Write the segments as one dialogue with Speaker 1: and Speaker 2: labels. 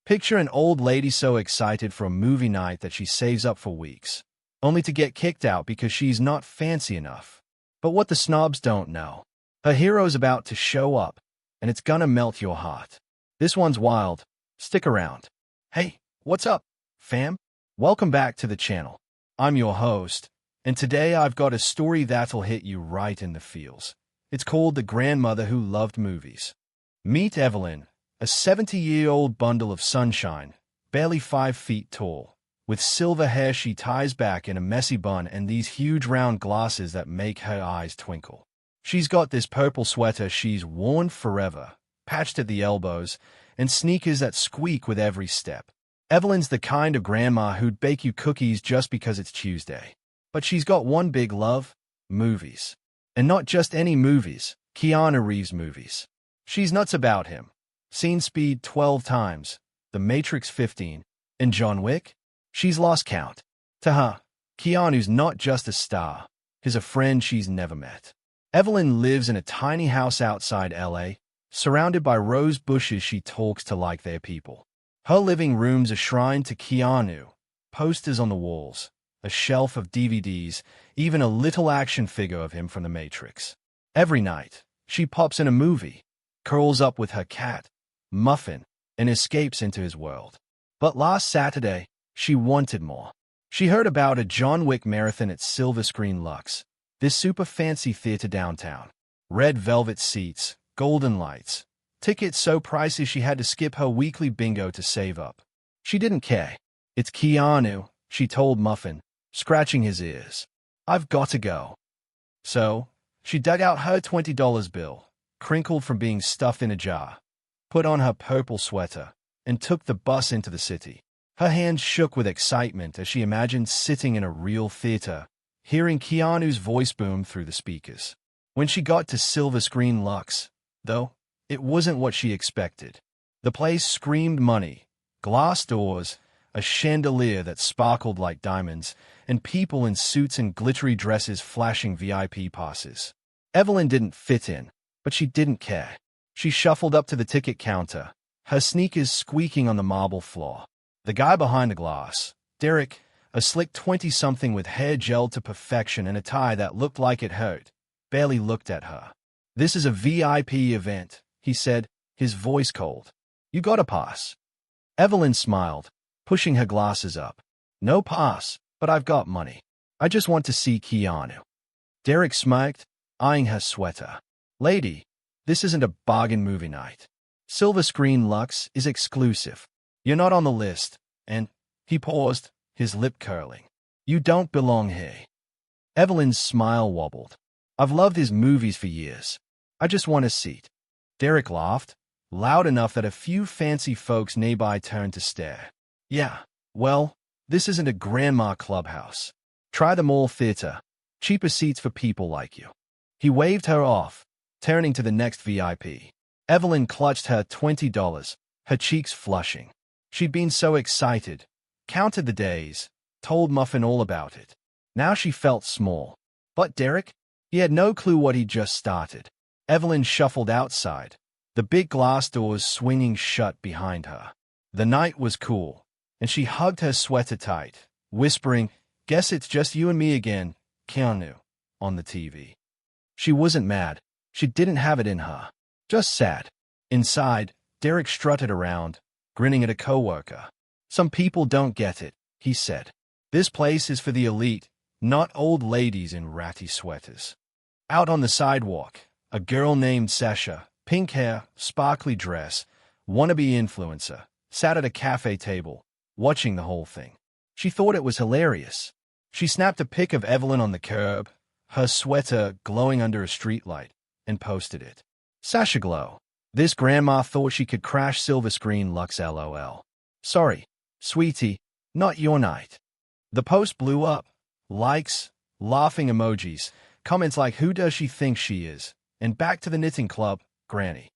Speaker 1: Picture an old lady so excited for a movie night that she saves up for weeks, only to get kicked out because she's not fancy enough. But what the snobs don't know, her hero's about to show up, and it's gonna melt your heart. This one's wild. Stick around. Hey, what's up, fam? Welcome back to the channel. I'm your host, and today I've got a story that'll hit you right in the feels. It's called The Grandmother Who Loved Movies. Meet Evelyn, a 70-year-old bundle of sunshine, barely 5 feet tall, with silver hair she ties back in a messy bun and these huge round glasses that make her eyes twinkle. She's got this purple sweater she's worn forever, patched at the elbows, and sneakers that squeak with every step. Evelyn's the kind of grandma who'd bake you cookies just because it's Tuesday. But she's got one big love: movies. And not just any movies, Keanu Reeves movies. She's nuts about him. Seen Speed 12 times, The Matrix 15, and John Wick? She's lost count. To her, Keanu's not just a star, he's a friend she's never met. Evelyn lives in a tiny house outside LA, surrounded by rose bushes she talks to like they're people. Her living room's a shrine to Keanu, posters on the walls, a shelf of DVDs, even a little action figure of him from The Matrix. Every night, she pops in a movie, curls up with her cat, Muffin, and escapes into his world. But last Saturday, she wanted more. She heard about a John Wick marathon at Silver Screen Lux, this super fancy theater downtown. Red velvet seats, golden lights, tickets so pricey she had to skip her weekly bingo to save up. She didn't care. It's Keanu, she told Muffin, scratching his ears. I've got to go. So, she dug out her $20 bill, crinkled from being stuffed in a jar, put on her purple sweater, and took the bus into the city. Her hands shook with excitement as she imagined sitting in a real theater, hearing Keanu's voice boom through the speakers. When she got to Silver Screen Lux, though, it wasn't what she expected. The place screamed money, glass doors, a chandelier that sparkled like diamonds, and people in suits and glittery dresses flashing VIP passes. Evelyn didn't fit in, but she didn't care. She shuffled up to the ticket counter, her sneakers squeaking on the marble floor. The guy behind the glass, Derek, a slick 20-something with hair gelled to perfection and a tie that looked like it hurt, barely looked at her. This is a VIP event, he said, his voice cold. You got a pass. Evelyn smiled, pushing her glasses up. No pass, but I've got money. I just want to see Keanu. Derek smirked, eyeing her sweater. Lady, this isn't a bargain movie night. Silver Screen Lux is exclusive. You're not on the list, and, he paused, his lip curling. You don't belong here. Evelyn's smile wobbled. I've loved his movies for years. I just want a seat. Derek laughed, loud enough that a few fancy folks nearby turned to stare. Yeah, well, this isn't a grandma clubhouse. Try the mall theater. Cheaper seats for people like you. He waved her off, turning to the next VIP. Evelyn clutched her $20, her cheeks flushing. She'd been so excited, counted the days, told Muffin all about it. Now she felt small. But Derek? He had no clue what he'd just started. Evelyn shuffled outside, the big glass doors swinging shut behind her. The night was cool, and she hugged her sweater tight, whispering, "Guess it's just you and me again, Keanu," on the TV. She wasn't mad. She didn't have it in her. Just sad. Inside, Derek strutted around, grinning at a coworker. Some people don't get it, he said. This place is for the elite, not old ladies in ratty sweaters. Out on the sidewalk, a girl named Sasha, pink hair, sparkly dress, wannabe influencer, sat at a cafe table, watching the whole thing. She thought it was hilarious. She snapped a pic of Evelyn on the curb, her sweater glowing under a streetlight, and posted it. Sasha glow. This grandma thought she could crash Silver Screen Lux LOL. Sorry, sweetie, not your night. The post blew up. Likes, laughing emojis, comments like who does she think she is, and back to the knitting club, Granny.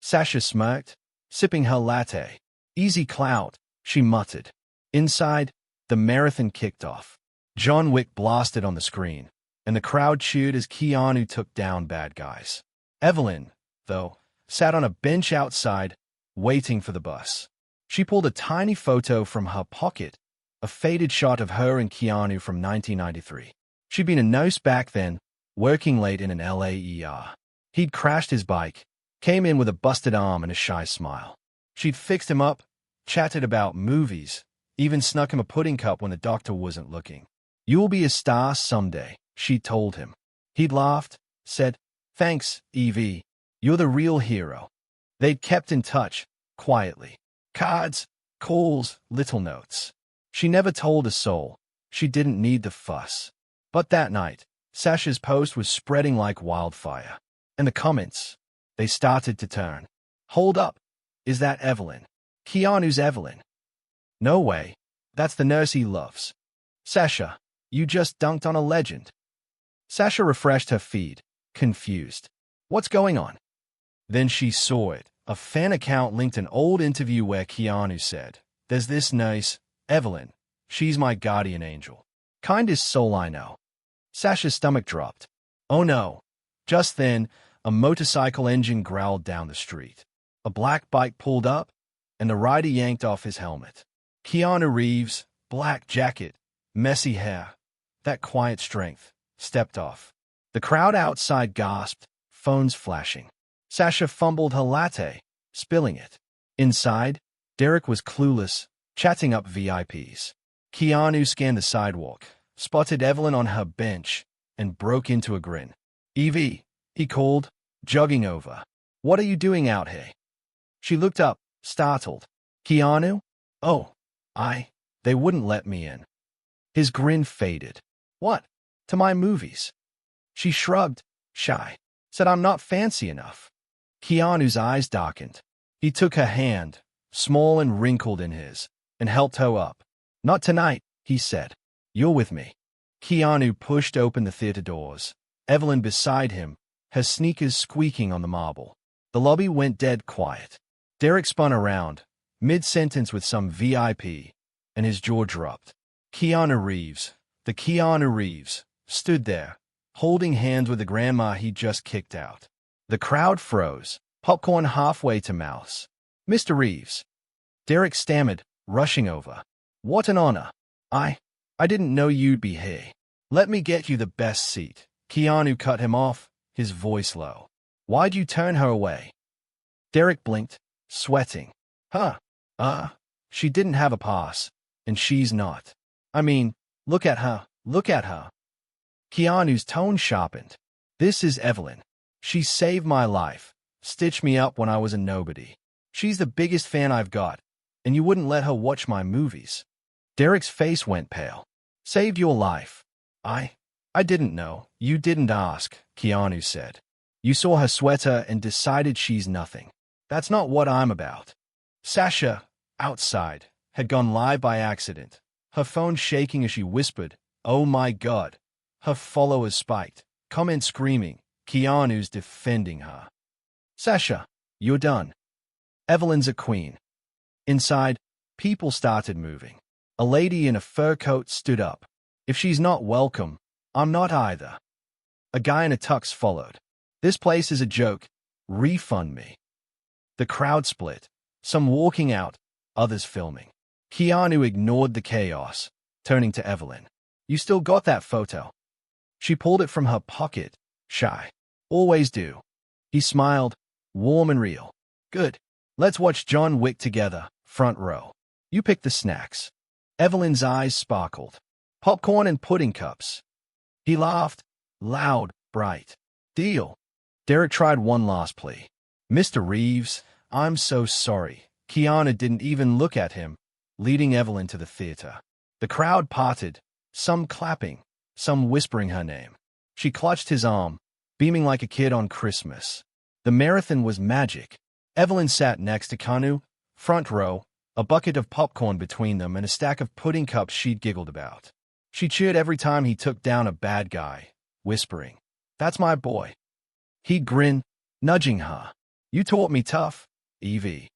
Speaker 1: Sasha smirked, sipping her latte. Easy clout, she muttered. Inside, the marathon kicked off. John Wick blasted on the screen, and the crowd cheered as Keanu took down bad guys. Evelyn, though, sat on a bench outside, waiting for the bus. She pulled a tiny photo from her pocket, a faded shot of her and Keanu from 1993. She'd been a nurse back then, working late in an LA ER. He'd crashed his bike, came in with a busted arm and a shy smile. She'd fixed him up, chatted about movies, even snuck him a pudding cup when the doctor wasn't looking. "You'll be a star someday," she told him. He'd laughed, said, "Thanks, Evie. You're the real hero." They'd kept in touch, quietly. Cards, calls, little notes. She never told a soul. She didn't need the fuss. But that night, Sasha's post was spreading like wildfire. And the comments, they started to turn. "Hold up. Is that Evelyn? Keanu's Evelyn? No way. That's the nurse he loves. Sasha, you just dunked on a legend." Sasha refreshed her feed, confused. "What's going on?" Then she saw it. A fan account linked an old interview where Keanu said, "There's this nurse, Evelyn. She's my guardian angel. Kindest soul I know." Sasha's stomach dropped. Oh no. Just then, a motorcycle engine growled down the street. A black bike pulled up, and the rider yanked off his helmet. Keanu Reeves, black jacket, messy hair, that quiet strength, stepped off. The crowd outside gasped, phones flashing. Sasha fumbled her latte, spilling it. Inside, Derek was clueless, chatting up VIPs. Keanu scanned the sidewalk, spotted Evelyn on her bench, and broke into a grin. "Evie," he called, jogging over. "What are you doing out here?" She looked up, startled. "Keanu? Oh, they wouldn't let me in." His grin faded. "What? To my movies?" She shrugged, shy, said, "I'm not fancy enough." Keanu's eyes darkened. He took her hand, small and wrinkled in his, and helped her up. "Not tonight," he said. "You're with me." Keanu pushed open the theater doors. Evelyn beside him, her sneakers squeaking on the marble. The lobby went dead quiet. Derek spun around, mid-sentence with some VIP, and his jaw dropped. Keanu Reeves, the Keanu Reeves, stood there, holding hands with the grandma he'd just kicked out. The crowd froze, popcorn halfway to mouths. "Mr. Reeves." Derek stammered, rushing over. "What an honor. I didn't know you'd be here. Let me get you the best seat." Keanu cut him off, his voice low. "Why'd you turn her away?" Derek blinked, sweating. "Huh? She didn't have a pass, and she's not. I mean, look at her, look at her." Keanu's tone sharpened. "This is Evelyn. She saved my life, stitched me up when I was a nobody. She's the biggest fan I've got, and you wouldn't let her watch my movies." Derek's face went pale. "Saved your life? I didn't know. You didn't ask," Keanu said. "You saw her sweater and decided she's nothing. That's not what I'm about." Sasha, outside, had gone live by accident, her phone shaking as she whispered, "Oh my God." Her followers spiked, comments screaming. Keanu's defending her. "Sasha, you're done. Evelyn's a queen." Inside, people started moving. A lady in a fur coat stood up. "If she's not welcome, I'm not either." A guy in a tux followed. "This place is a joke. Refund me." The crowd split, some walking out, others filming. Keanu ignored the chaos, turning to Evelyn. "You still got that photo?" She pulled it from her pocket, shy. "Always do." He smiled, warm and real. "Good. Let's watch John Wick together, front row. You pick the snacks." Evelyn's eyes sparkled. "Popcorn and pudding cups." He laughed, loud, bright. "Deal." Derek tried one last plea. "Mr. Reeves, I'm so sorry." Keanu didn't even look at him, leading Evelyn to the theater. The crowd parted, some clapping, some whispering her name. She clutched his arm, beaming like a kid on Christmas. The marathon was magic. Evelyn sat next to Keanu, front row, a bucket of popcorn between them and a stack of pudding cups she'd giggled about. She cheered every time he took down a bad guy, whispering, "That's my boy." He'd grin, nudging her. "You taught me tough, Evie."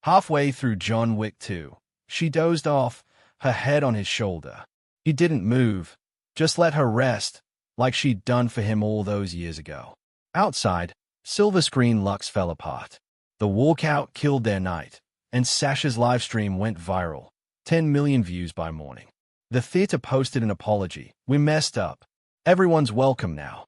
Speaker 1: Halfway through John Wick 2, she dozed off, her head on his shoulder. He didn't move, just let her rest, like she'd done for him all those years ago. Outside, silver screen Lux fell apart. The walkout killed their night, and Sasha's livestream went viral. 10 million views by morning. The theater posted an apology. We messed up. Everyone's welcome now.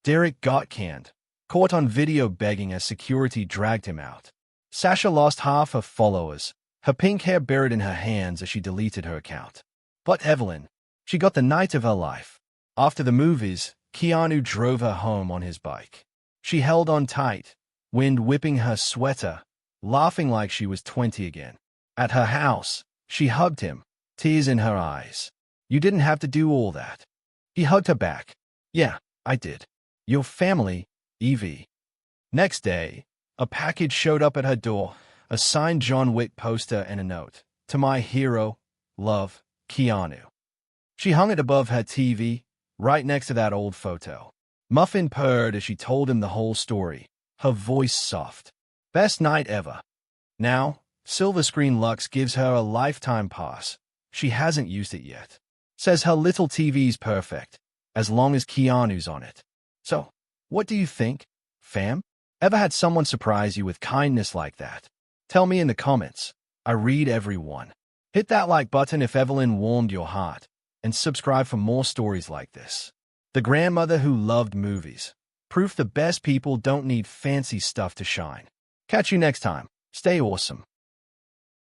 Speaker 1: Derek got canned. Caught on video begging as security dragged him out. Sasha lost half her followers, her pink hair buried in her hands as she deleted her account. But Evelyn, she got the night of her life. After the movies, Keanu drove her home on his bike. She held on tight, wind whipping her sweater, laughing like she was 20 again. At her house, she hugged him, tears in her eyes. You didn't have to do all that. He hugged her back. Yeah, I did. Your family, Evie. Next day, a package showed up at her door, a signed John Wick poster and a note. To my hero, love, Keanu. She hung it above her TV, right next to that old photo. Muffin purred as she told him the whole story, her voice soft. Best night ever. Now, Silver Screen Lux gives her a lifetime pass. She hasn't used it yet. Says her little TV's perfect, as long as Keanu's on it. So, what do you think, fam? Ever had someone surprise you with kindness like that? Tell me in the comments. I read every one. Hit that like button if Evelyn warmed your heart, and subscribe for more stories like this. The grandmother who loved movies. Proof the best people don't need fancy stuff to shine. Catch you next time. Stay awesome.